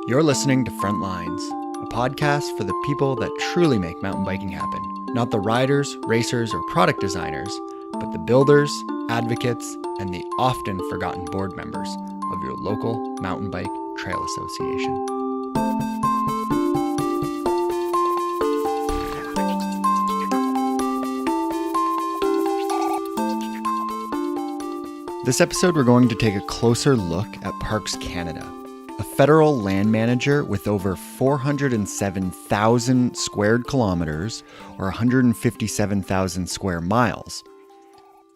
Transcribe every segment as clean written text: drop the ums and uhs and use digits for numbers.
You're listening to Frontlines, a podcast for the people that truly make mountain biking happen. Not the riders, racers, or product designers, but the builders, advocates, and the often forgotten board members of your local mountain bike trail association. This episode, we're going to take a closer look at Parks Canada, a federal land manager with over 407,000 squared kilometers or 157,000 square miles.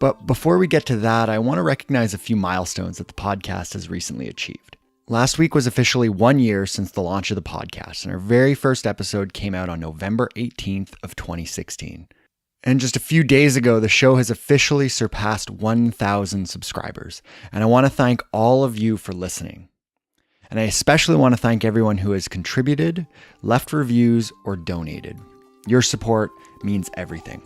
But before we get to that, I want to recognize a few milestones that the podcast has recently achieved. Last week was officially 1 year since the launch of the podcast, and our very first episode came out on November 18th of 2016. And just a few days ago, the show has officially surpassed 1,000 subscribers. And I want to thank all of you for listening. And I especially want to thank everyone who has contributed, left reviews, or donated. Your support means everything.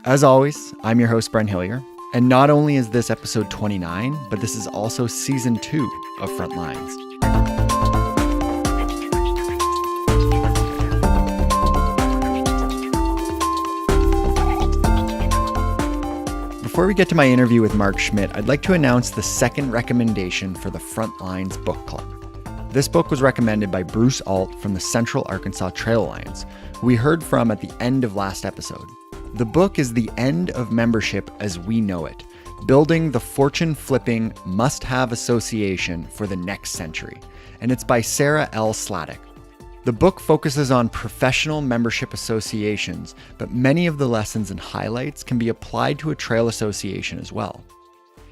As always, I'm your host, Brent Hillier. And not only is this episode 29, but this is also season 2 of Frontlines. Before we get to my interview with Mark Schmidt, I'd like to announce the second recommendation for the Frontlines Book Club. This book was recommended by Bruce Alt from the Central Arkansas Trail Alliance, who we heard from at the end of last episode. The book is The End of Membership as We Know It, Building the Fortune-Flipping Must-Have Association for the Next Century, and it's by Sarah L. Sladek. The book focuses on professional membership associations, but many of the lessons and highlights can be applied to a trail association as well.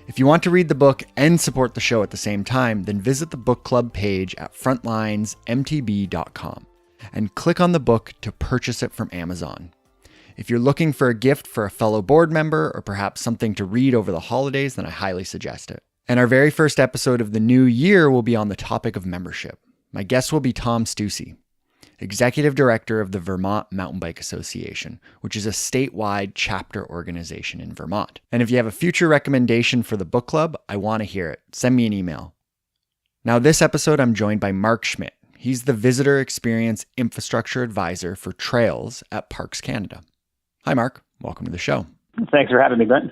If you want to read the book and support the show at the same time, then visit the book club page at frontlinesmtb.com and click on the book to purchase it from Amazon. If you're looking for a gift for a fellow board member or perhaps something to read over the holidays, then I highly suggest it. And our very first episode of the new year will be on the topic of membership. My guest will be Tom Stussy, Executive Director of the Vermont Mountain Bike Association, which is a statewide chapter organization in Vermont. And if you have a future recommendation for the book club, I want to hear it. Send me an email. Now, this episode, I'm joined by Mark Schmidt. He's the Visitor Experience Infrastructure Advisor for Trails at Parks Canada. Hi, Mark. Welcome to the show. Thanks for having me, Brent.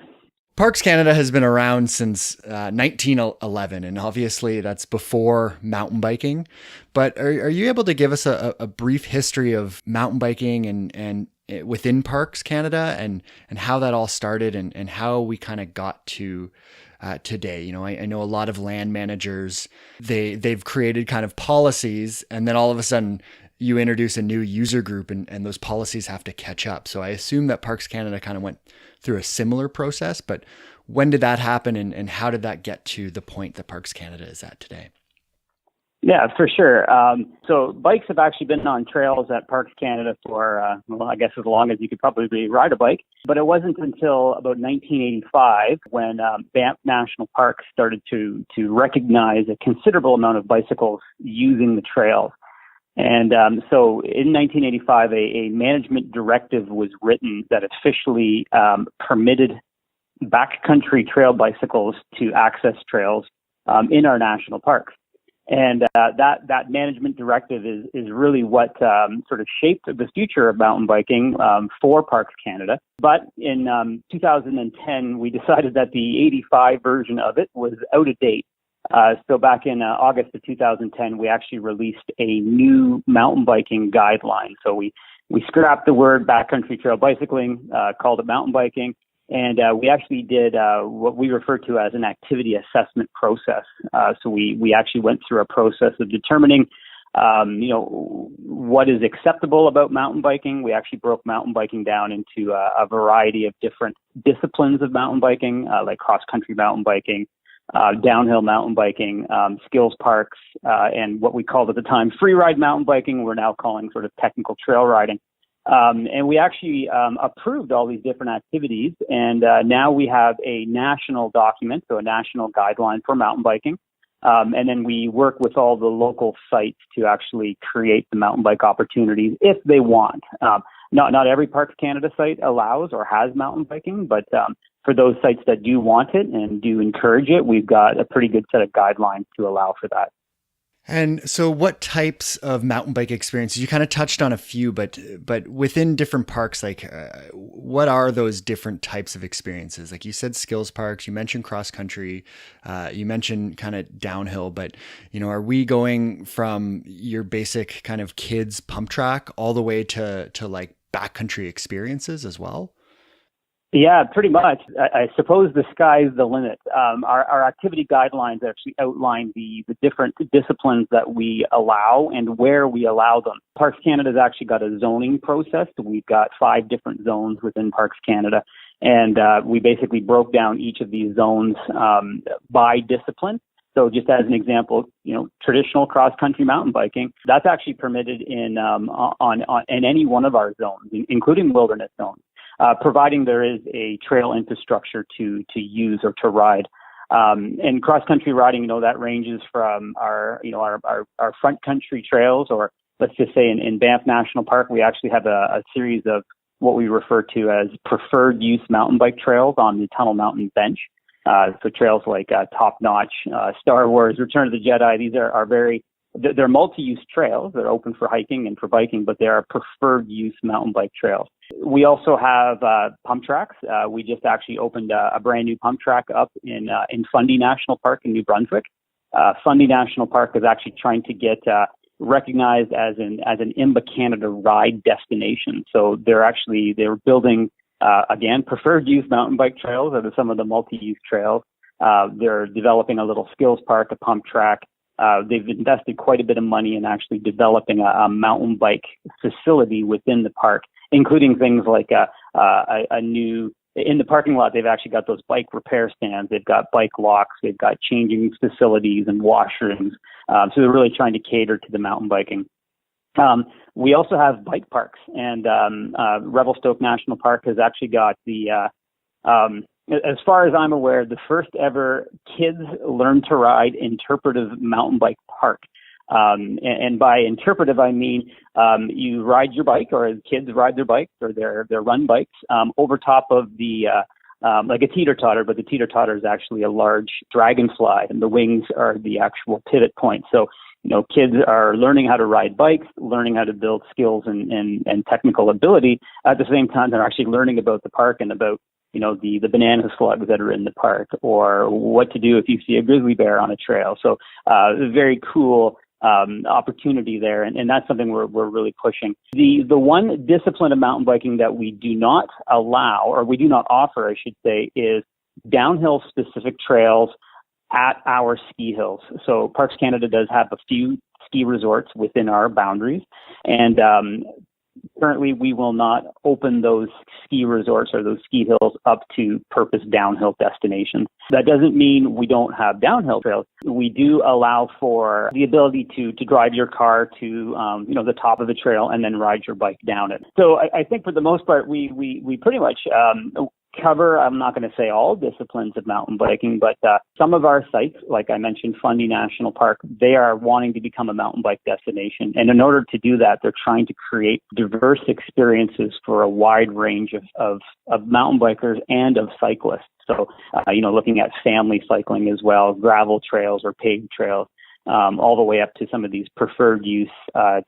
Parks Canada has been around since 1911, and obviously that's before mountain biking. But are you able to give us a brief history of mountain biking and within Parks Canada and how that all started and how we kind of got to today? You know, I know a lot of land managers, they've created kind of policies, and then all of a sudden you introduce a new user group and those policies have to catch up. So I assume that Parks Canada kind of went through a similar process, but when did that happen and how did that get to the point that Parks Canada is at today? Yeah, for sure. So bikes have actually been on trails at Parks Canada for, I guess as long as you could probably ride a bike. But it wasn't until about 1985 when Banff National Park started to recognize a considerable amount of bicycles using the trails. And so in 1985, a management directive was written that officially permitted backcountry trail bicycles to access trails in our national parks. And that management directive is really what sort of shaped the future of mountain biking for Parks Canada. But in 2010, we decided that the 85 version of it was out of date. So back in August of 2010, we actually released a new mountain biking guideline. So we scrapped the word backcountry trail bicycling, called it mountain biking, and we actually did what we refer to as an activity assessment process. So we actually went through a process of determining, what is acceptable about mountain biking. We actually broke mountain biking down into a variety of different disciplines of mountain biking, like cross-country mountain biking, downhill mountain biking, skills parks, and what we called at the time free ride mountain biking, we're now calling sort of technical trail riding. And we actually approved all these different activities, and now we have a national document, so a national guideline for mountain biking. And then we work with all the local sites to actually create the mountain bike opportunities if they want. Not every Parks Canada site allows or has mountain biking, but for those sites that do want it and do encourage it, we've got a pretty good set of guidelines to allow for that. And so what types of mountain bike experiences, you kind of touched on a few, but within different parks, like what are those different types of experiences? Like you said, skills parks, you mentioned cross country, you mentioned kind of downhill, but are we going from your basic kind of kids pump track all the way to like backcountry experiences as well? Yeah, pretty much. I suppose the sky's the limit. Our activity guidelines actually outline the different disciplines that we allow and where we allow them. Parks Canada's actually got a zoning process. We've got 5 different zones within Parks Canada, and we basically broke down each of these zones by discipline. So just as an example, traditional cross-country mountain biking, that's actually permitted in any one of our zones, including wilderness zones. Providing there is a trail infrastructure to use or to ride. And cross-country riding, that ranges from our front country trails, or let's just say in Banff National Park, we actually have a series of what we refer to as preferred use mountain bike trails on the Tunnel Mountain Bench. So trails like Top Notch, Star Wars, Return of the Jedi, these are they're multi-use trails. They're open for hiking and for biking, but they are preferred use mountain bike trails. We also have pump tracks. We just actually opened a brand new pump track up in Fundy National Park in New Brunswick. Fundy National Park is actually trying to get recognized as an IMBA Canada ride destination. So they're building again preferred use mountain bike trails that are some of the multi-use trails. They're developing a little skills park, a pump track. They've invested quite a bit of money in actually developing a mountain bike facility within the park, including things like a new, in the parking lot, they've actually got those bike repair stands. They've got bike locks. They've got changing facilities and washrooms. So they're really trying to cater to the mountain biking. We also have bike parks, and Revelstoke National Park has actually got as far as I'm aware, the first ever kids learn to ride interpretive mountain bike park. And by interpretive, I mean you ride your bike, or kids ride their bikes or their run bikes over top of the like a teeter-totter, but the teeter-totter is actually a large dragonfly, and the wings are the actual pivot point. So kids are learning how to ride bikes, learning how to build skills and technical ability. At the same time, they're actually learning about the park and about the banana slugs that are in the park, or what to do if you see a grizzly bear on a trail. So very cool opportunity there, and that's something we're really pushing. The one discipline of mountain biking that we do not allow, or we do not offer, I should say, is downhill specific trails at our ski hills. So Parks Canada does have a few ski resorts within our boundaries, and currently we will not open those ski resorts or those ski hills up to purpose downhill destinations. That doesn't mean we don't have downhill trails. We do allow for the ability to drive your car to the top of the trail and then ride your bike down it. So I think for the most part we pretty much cover, I'm not going to say all disciplines of mountain biking, but some of our sites, like I mentioned, Fundy National Park, they are wanting to become a mountain bike destination. And in order to do that, they're trying to create diverse experiences for a wide range of mountain bikers and of cyclists. So, looking at family cycling as well, gravel trails or paved trails, all the way up to some of these preferred use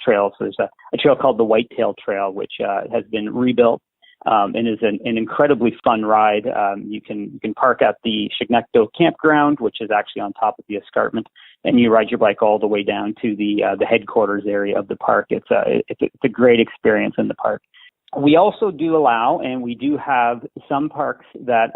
trails. So there's a trail called the Whitetail Trail, which has been rebuilt. And is an incredibly fun ride. You can park at the Chignecto campground, which is actually on top of the escarpment, and you ride your bike all the way down to the headquarters area of the park. It's a great experience in the park. We also do allow, and we do have some parks that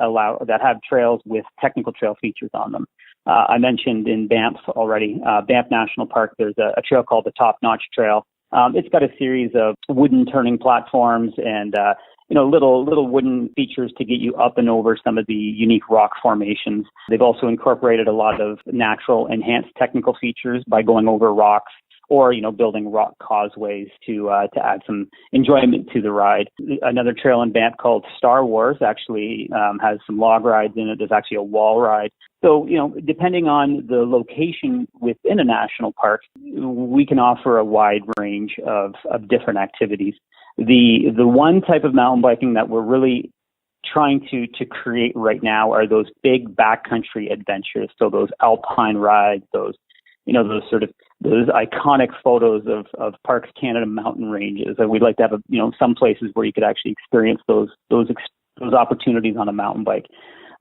have trails with technical trail features on them. I mentioned in Banff already, Banff National Park, there's a trail called the Top Notch Trail. It's got a series of wooden turning platforms and little wooden features to get you up and over some of the unique rock formations. They've also incorporated a lot of natural enhanced technical features by going over rocks or, building rock causeways to add some enjoyment to the ride. Another trail in Banff called Star Wars actually has some log rides in it. There's actually a wall ride. So, depending on the location within a national park, we can offer a wide range of different activities. The one type of mountain biking that we're really trying to create right now are those big backcountry adventures. So those alpine rides, those sort of those iconic photos of Parks Canada mountain ranges. And we'd like to have some places where you could actually experience those opportunities on a mountain bike.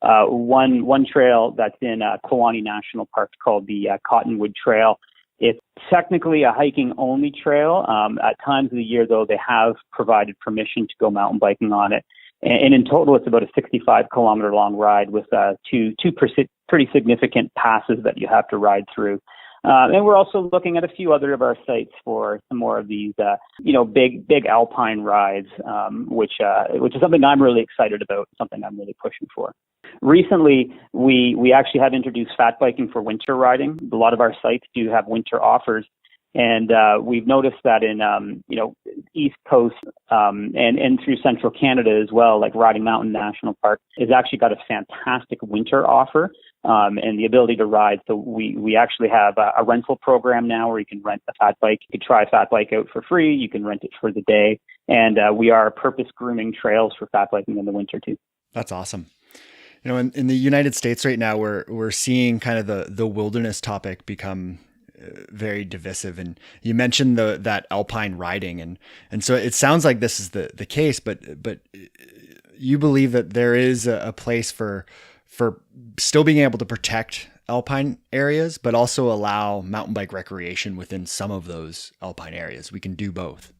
One trail that's in Kluane National Park called the Cottonwood Trail. It's technically a hiking only trail. At times of the year, though, they have provided permission to go mountain biking on it. And in total, it's about a 65-kilometer long ride with two pretty significant passes that you have to ride through. And we're also looking at a few other of our sites for some more of these, big alpine rides, which is something I'm really excited about, something I'm really pushing for. Recently, we actually have introduced fat biking for winter riding. A lot of our sites do have winter offers. And we've noticed that in East Coast and through Central Canada as well, like Riding Mountain National Park has actually got a fantastic winter offer and the ability to ride. So we actually have a rental program now where you can rent a fat bike. You can try a fat bike out for free. You can rent it for the day. And we are purpose grooming trails for fat biking in the winter too. That's awesome. In the United States right now, we're seeing kind of the wilderness topic become very divisive, and you mentioned that alpine riding, and so it sounds like this is the case, but you believe that there is a place for still being able to protect alpine areas, but also allow mountain bike recreation within some of those alpine areas. We can do both.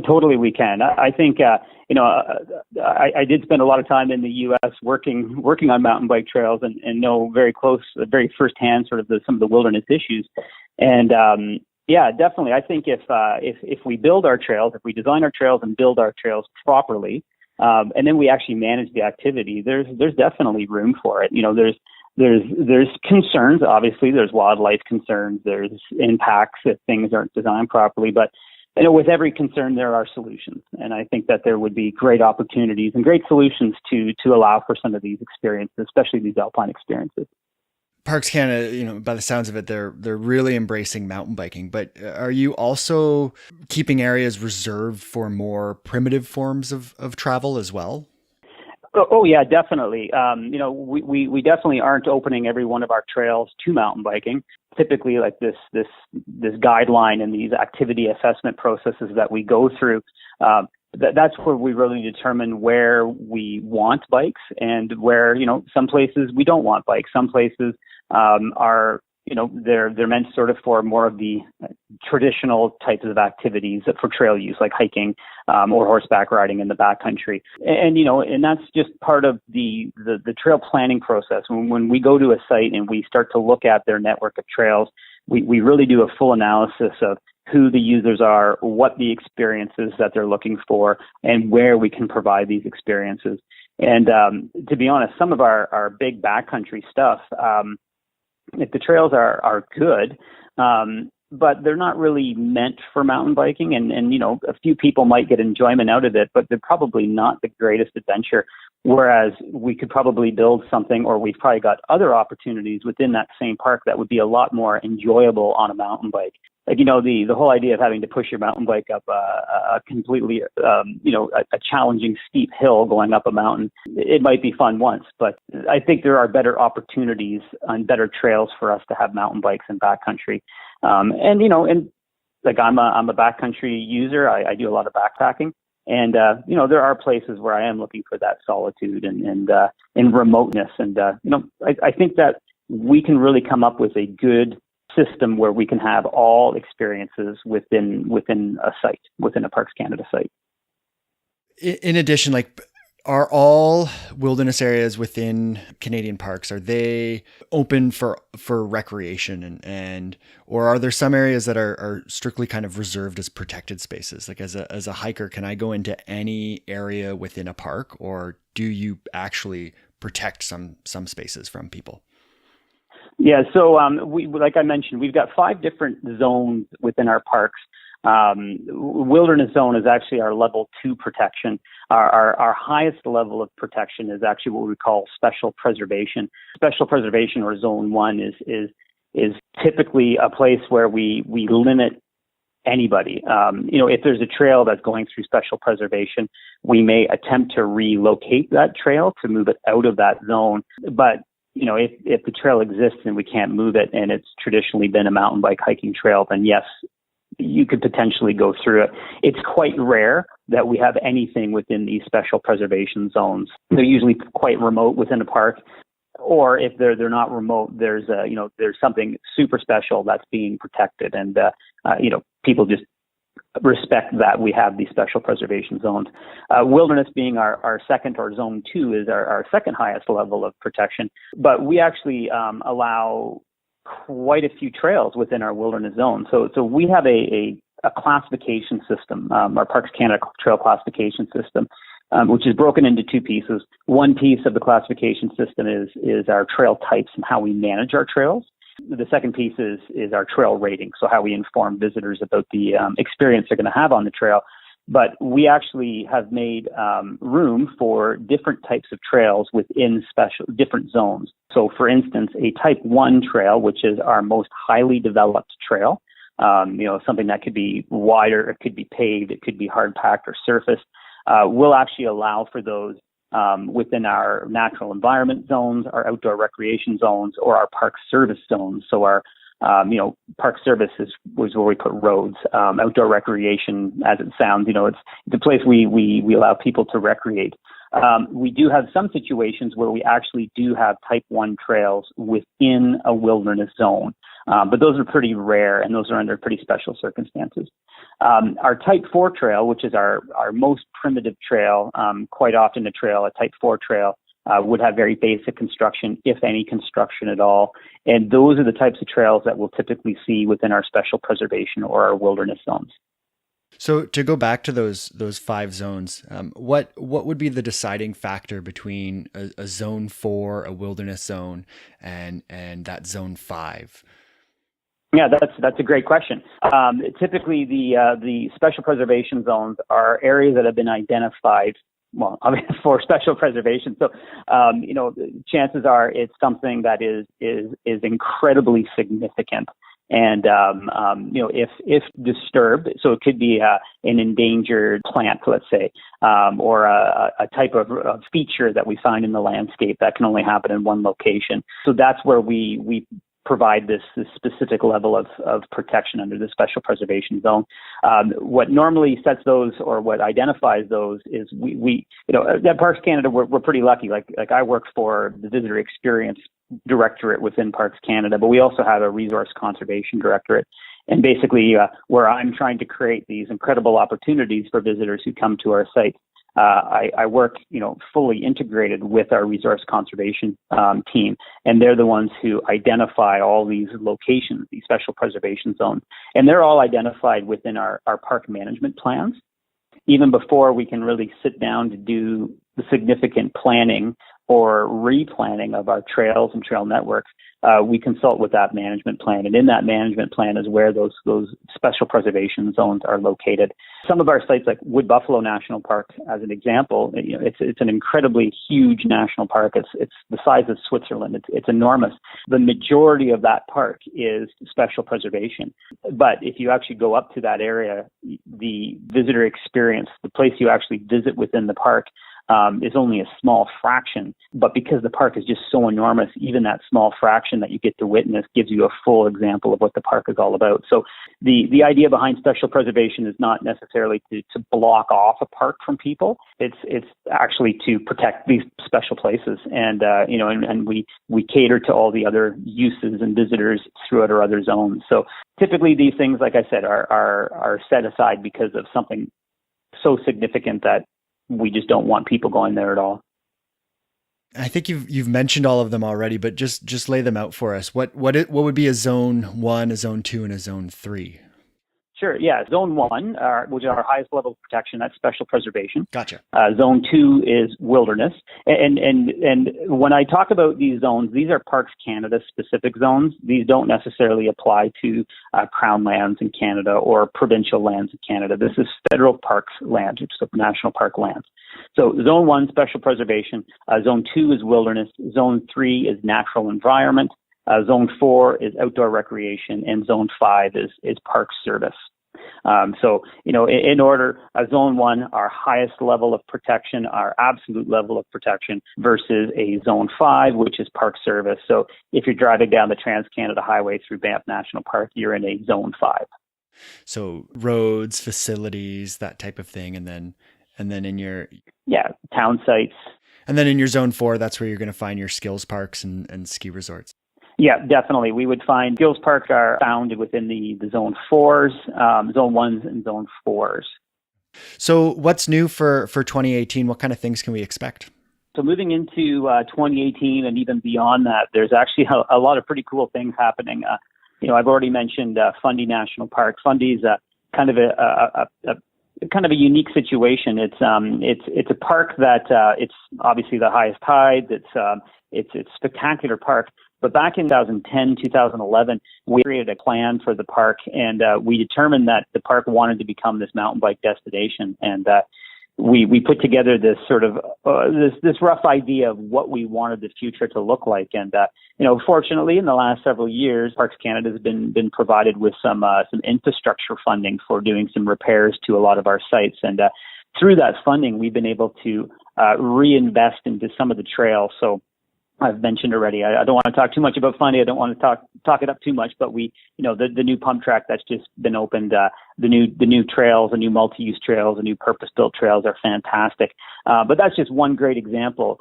Totally, we can. I think I did spend a lot of time in the U.S. working on mountain bike trails and know very firsthand sort of some of the wilderness issues. And definitely, I think if we build our trails, if we design our trails and build our trails properly, and then we actually manage the activity, there's definitely room for it. There's concerns. Obviously, there's wildlife concerns. There's impacts if things aren't designed properly, but with every concern, there are solutions. And I think that there would be great opportunities and great solutions to allow for some of these experiences, especially these alpine experiences. Parks Canada, by the sounds of it, they're really embracing mountain biking, but are you also keeping areas reserved for more primitive forms of travel as well? Oh yeah, definitely. We definitely aren't opening every one of our trails to mountain biking. Typically, like this guideline and these activity assessment processes that we go through, that's where we really determine where we want bikes and where some places we don't want bikes. Some places are they're meant sort of for more of the traditional types of activities for trail use, like hiking or horseback riding in the backcountry. And that's just part of the trail planning process. When we go to a site and we start to look at their network of trails, we really do a full analysis of who the users are, what the experiences that they're looking for, and where we can provide these experiences. And to be honest, some of our big backcountry stuff, if the trails are good, but they're not really meant for mountain biking, and a few people might get enjoyment out of it, but they're probably not the greatest adventure. Whereas we could probably build something, or we've probably got other opportunities within that same park that would be a lot more enjoyable on a mountain bike. Like, the whole idea of having to push your mountain bike up a completely, a challenging steep hill going up a mountain, it might be fun once, but I think there are better opportunities and better trails for us to have mountain bikes in backcountry. And like I'm a backcountry user. I do a lot of backpacking. And, there are places where I am looking for that solitude and remoteness. And, I think that we can really come up with a good system where we can have all experiences within a site, within a Parks Canada site. In addition, are all wilderness areas within Canadian parks, are they open for recreation and or are there some areas that are strictly kind of reserved as protected spaces? Like as a hiker, can I go into any area within a park, or do you actually protect some spaces from people? Yeah, so we, like I mentioned, we've got 5 different zones within our parks. Wilderness zone is actually our level 2 protection. Our highest level of protection is actually what we call special preservation. Special preservation, or zone 1, is typically a place where we limit anybody. If there's a trail that's going through special preservation, we may attempt to relocate that trail to move it out of that zone. But if the trail exists and we can't move it and it's traditionally been a mountain bike hiking trail, then yes, you could potentially go through it. It's quite rare that we have anything within these special preservation zones. They're usually quite remote within a park, or if they're not remote, there's something super special that's being protected, and people just respect that we have these special preservation zones. Wilderness being our second, or zone 2 is our second highest level of protection. But we actually allow quite a few trails within our wilderness zone. So we have a classification system, our Parks Canada trail classification system, which is broken into two pieces. One piece of the classification system is our trail types and how we manage our trails. The second piece is our trail rating, so how we inform visitors about the experience they're going to have on the trail. But we actually have made room for different types of trails within different zones. So, for instance, a Type 1 trail, which is our most highly developed trail, something that could be wider, it could be paved, it could be hard packed or surfaced, we'll actually allow for those within our natural environment zones, our outdoor recreation zones, or our park service zones. So our, park service was where we put roads. Outdoor recreation, as it sounds, it's the place we allow people to recreate. We do have some situations where we actually do have Type 1 trails within a wilderness zone, but those are pretty rare, and those are under pretty special circumstances. Our Type 4 trail, which is our most primitive trail, quite often a Type 4 trail, would have very basic construction, if any construction at all. And those are the types of trails that we'll typically see within our special preservation or our wilderness zones. So to go back to those 5 zones, what would be the deciding factor between a zone 4, a wilderness zone, and that zone 5? Yeah, that's a great question. Typically, the special preservation zones are areas that have been identified, for special preservation. So, chances are it's something that is incredibly significant. And, if disturbed, so it could be an endangered plant, let's say, or a type of feature that we find in the landscape that can only happen in one location. So that's where we provide this specific level of protection under the special preservation zone. What normally sets those, or what identifies those, is we at Parks Canada, we're pretty lucky. Like I work for the Visitor Experience Directorate within Parks Canada, but we also have a Resource Conservation Directorate. And basically, where I'm trying to create these incredible opportunities for visitors who come to our site, I work, fully integrated with our resource conservation team, and they're the ones who identify all these locations, these special preservation zones, and they're all identified within our park management plans. Even before we can really sit down to do the significant planning or replanning of our trails and trail networks, we consult with that management plan. And in that management plan is where those special preservation zones are located. Some of our sites, like Wood Buffalo National Park, as an example, it's an incredibly huge national park. It's the size of Switzerland. It's enormous. The majority of that park is special preservation. But if you actually go up to that area, the visitor experience, the place you actually visit within the park, is only a small fraction. But because the park is just so enormous, even that small fraction that you get to witness gives you a full example of what the park is all about. So the idea behind special preservation is not necessarily to block off a park from people. It's actually to protect these special places. And we cater to all the other uses and visitors throughout our other zones. So typically these things, like I said, are set aside because of something so significant that we just don't want people going there at all. I think you've mentioned all of them already, but just lay them out for us. What would be a zone 1, a zone 2, and a zone 3? Sure. Yeah. Zone 1, which is our highest level of protection, that's special preservation. Gotcha. Zone 2 is wilderness. And when I talk about these zones, these are Parks Canada specific zones. These don't necessarily apply to Crown lands in Canada or provincial lands in Canada. This is federal parks land, which is national park lands. So Zone 1, special preservation. Zone 2 is wilderness. Zone 3 is natural environment. Zone 4 is outdoor recreation, and Zone 5 is park service. So, in order, Zone 1, our highest level of protection, our absolute level of protection, versus a Zone 5, which is Park Service. So if you're driving down the Trans-Canada Highway through Banff National Park, you're in a Zone 5. So roads, facilities, that type of thing. And then in your... Yeah, town sites. And then in your Zone 4, that's where you're going to find your skills parks and ski resorts. Yeah, definitely. We would find skills parks are found within the Zone 4s, Zone 1s, and Zone 4s. So what's new for 2018? What kind of things can we expect? So moving into 2018 and even beyond that, there's actually a lot of pretty cool things happening. I've already mentioned Fundy National Park. Fundy is kind of a unique situation. It's a park that it's obviously the highest tide. It's a spectacular park. But back in 2010, 2011, we created a plan for the park, and we determined that the park wanted to become this mountain bike destination. And we put together this sort of this rough idea of what we wanted the future to look like. And fortunately, in the last several years, Parks Canada has been provided with some infrastructure funding for doing some repairs to a lot of our sites. And through that funding, we've been able to reinvest into some of the trails. So I've mentioned already, I don't want to talk too much about Fundy. I don't want to talk it up too much, but the new pump track that's just been opened, the new trails, the new multi-use trails, the new purpose-built trails are fantastic. But that's just one great example.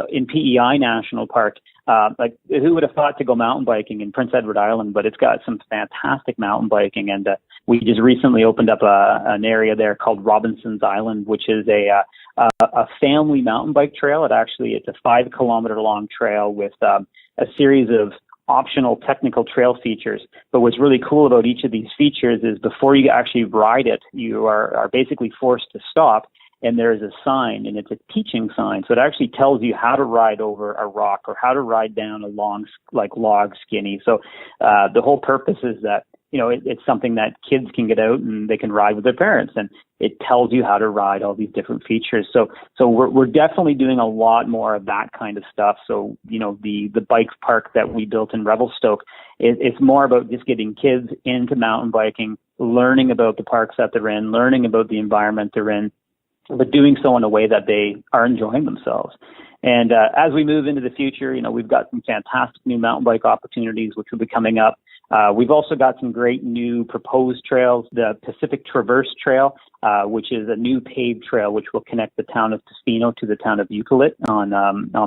In PEI National Park, who would have thought to go mountain biking in Prince Edward Island, but it's got some fantastic mountain biking. And we just recently opened up an area there called Robinson's Island, which is a family mountain bike trail. It's a 5 kilometer long trail with a series of optional technical trail features. But what's really cool about each of these features is before you actually ride it, you are basically forced to stop. And there is a sign, and it's a teaching sign. So it actually tells you how to ride over a rock or how to ride down a long, log skinny. So the whole purpose is that, it's something that kids can get out and they can ride with their parents. And it tells you how to ride all these different features. So we're definitely doing a lot more of that kind of stuff. So, the bike park that we built in Revelstoke, it's more about just getting kids into mountain biking, learning about the parks that they're in, learning about the environment they're in, but doing so in a way that they are enjoying themselves. And as we move into the future, we've got some fantastic new mountain bike opportunities, which will be coming up. We've also got some great new proposed trails, the Pacific Traverse Trail, which is a new paved trail which will connect the town of Tofino to the town of Euclid on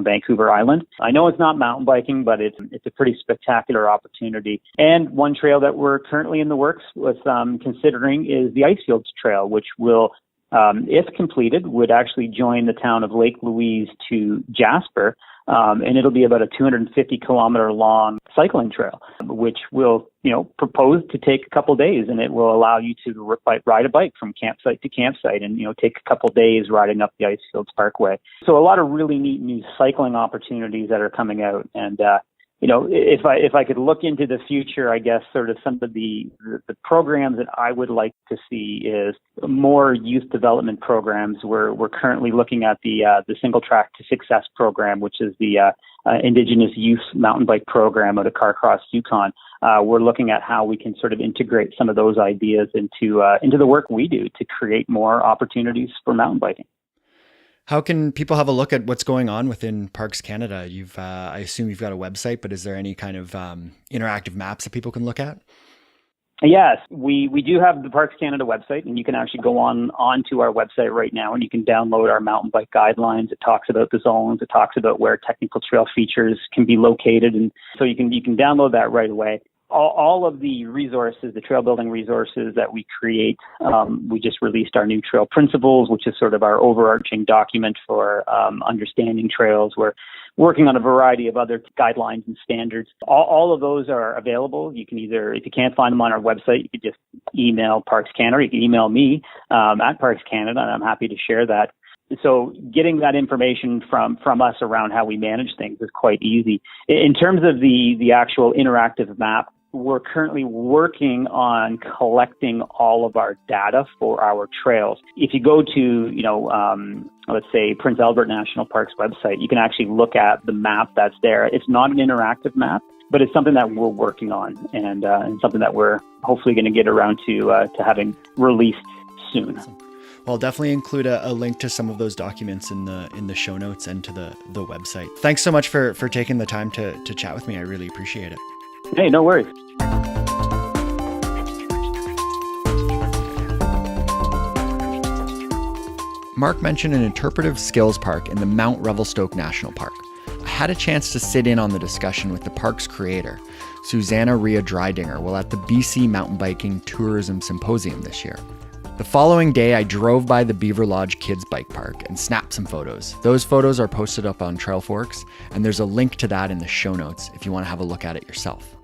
Vancouver Island. I know it's not mountain biking, but it's a pretty spectacular opportunity. And one trail that we're currently in the works with considering is the Icefields Trail, which will, if completed, would actually join the town of Lake Louise to Jasper. And it'll be about a 250 kilometer long cycling trail, which will, propose to take a couple days, and it will allow you to ride a bike from campsite to campsite and, take a couple days riding up the Icefields Parkway. So a lot of really neat new cycling opportunities that are coming out. And, if I could look into the future, I guess sort of some of the programs that I would like to see is more youth development programs. We're currently looking at the Single Track to Success program, which is the Indigenous Youth Mountain Bike program out of Carcross, Yukon. We're looking at how we can sort of integrate some of those ideas into the work we do to create more opportunities for mountain biking. How can people have a look at what's going on within Parks Canada? I assume you've got a website, but is there any kind of interactive maps that people can look at? Yes, we do have the Parks Canada website, and you can actually go onto our website right now, and you can download our mountain bike guidelines. It talks about the zones. It talks about where technical trail features can be located, and so you can download that right away. All of the resources, the trail building resources that we create, we just released our new trail principles, which is sort of our overarching document for understanding trails. We're working on a variety of other guidelines and standards. All of those are available. You can either, if you can't find them on our website, you could just email Parks Canada. You can email me at Parks Canada, and I'm happy to share that. So getting that information from us around how we manage things is quite easy. In terms of the actual interactive map, we're currently working on collecting all of our data for our trails. If you go to, let's say Prince Albert National Park's website, you can actually look at the map that's there. It's not an interactive map, but it's something that we're working on and something that we're hopefully going to get around to having released soon. Awesome. Well, I'll definitely include a link to some of those documents in the show notes and to the website. Thanks so much for taking the time to chat with me. I really appreciate it. Hey, no worries. Mark mentioned an interpretive skills park in the Mount Revelstoke National Park. I had a chance to sit in on the discussion with the park's creator, Susanna Ria Drydinger, while at the BC Mountain Biking Tourism Symposium this year. The following day, I drove by the Beaver Lodge Kids Bike Park and snapped some photos. Those photos are posted up on Trailforks, and there's a link to that in the show notes if you want to have a look at it yourself.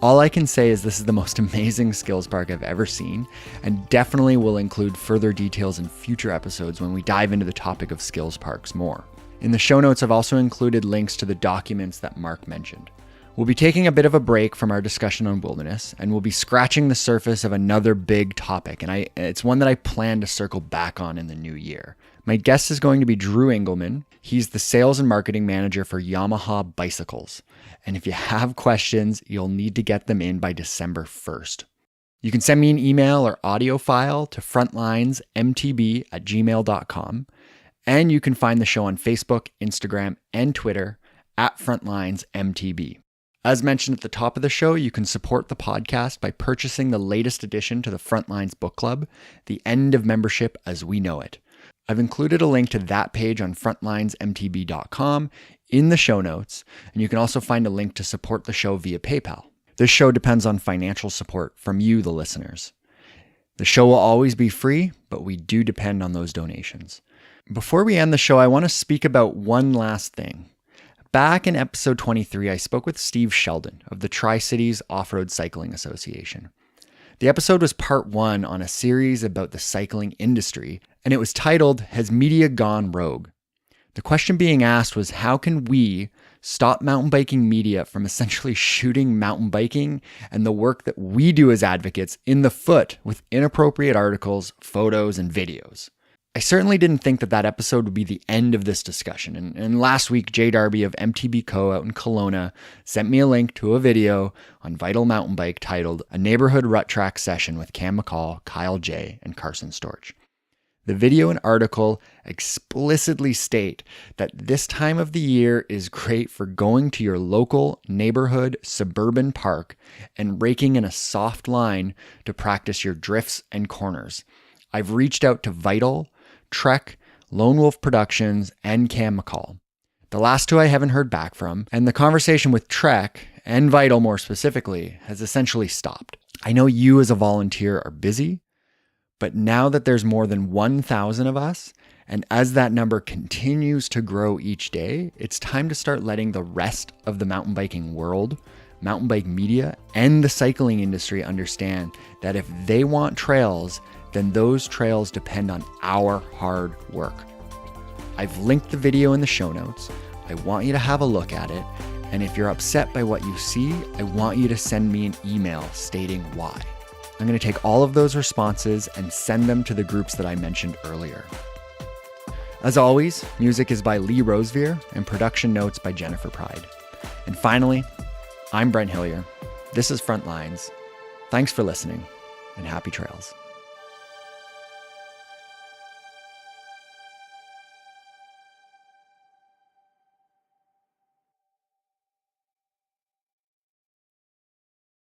All I can say is this is the most amazing skills park I've ever seen, and definitely will include further details in future episodes when we dive into the topic of skills parks more. In the show notes, I've also included links to the documents that Mark mentioned. We'll be taking a bit of a break from our discussion on wilderness, and we'll be scratching the surface of another big topic, and it's one that I plan to circle back on in the new year. My guest is going to be Drew Engelman. He's the sales and marketing manager for Yamaha Bicycles. And if you have questions, you'll need to get them in by December 1st. You can send me an email or audio file to frontlinesmtb@gmail.com. And you can find the show on Facebook, Instagram, and Twitter at FrontlinesMTB. As mentioned at the top of the show, you can support the podcast by purchasing the latest addition to the Frontlines Book Club, The End of Membership as We Know It. I've included a link to that page on frontlinesmtb.com in the show notes, and you can also find a link to support the show via PayPal. This show depends on financial support from you, the listeners. The show will always be free, but we do depend on those donations. Before we end the show, I want to speak about one last thing. Back in episode 23, I spoke with Steve Sheldon of the Tri-Cities Off-Road Cycling Association. The episode was part 1 on a series about the cycling industry, and it was titled, Has Media Gone Rogue? The question being asked was, how can we stop mountain biking media from essentially shooting mountain biking and the work that we do as advocates in the foot with inappropriate articles, photos, and videos? I certainly didn't think that episode would be the end of this discussion. And last week, Jay Darby of MTB Co. out in Kelowna sent me a link to a video on Vital Mountain Bike titled A Neighborhood Rut Track Session with Cam McCall, Kyle J., and Carson Storch. The video and article explicitly state that this time of the year is great for going to your local neighborhood suburban park and raking in a soft line to practice your drifts and corners. I've reached out to Vital, Trek, Lone Wolf Productions, and Cam McCall. The last two I haven't heard back from, and the conversation with Trek, and Vital more specifically, has essentially stopped. I know you as a volunteer are busy, but now that there's more than 1,000 of us, and as that number continues to grow each day, it's time to start letting the rest of the mountain biking world, mountain bike media, and the cycling industry understand that if they want trails, then those trails depend on our hard work. I've linked the video in the show notes. I want you to have a look at it. And if you're upset by what you see, I want you to send me an email stating why. I'm going to take all of those responses and send them to the groups that I mentioned earlier. As always, music is by Lee Rosevear and production notes by Jennifer Pride. And finally, I'm Brent Hillier. This is Frontlines. Thanks for listening and happy trails.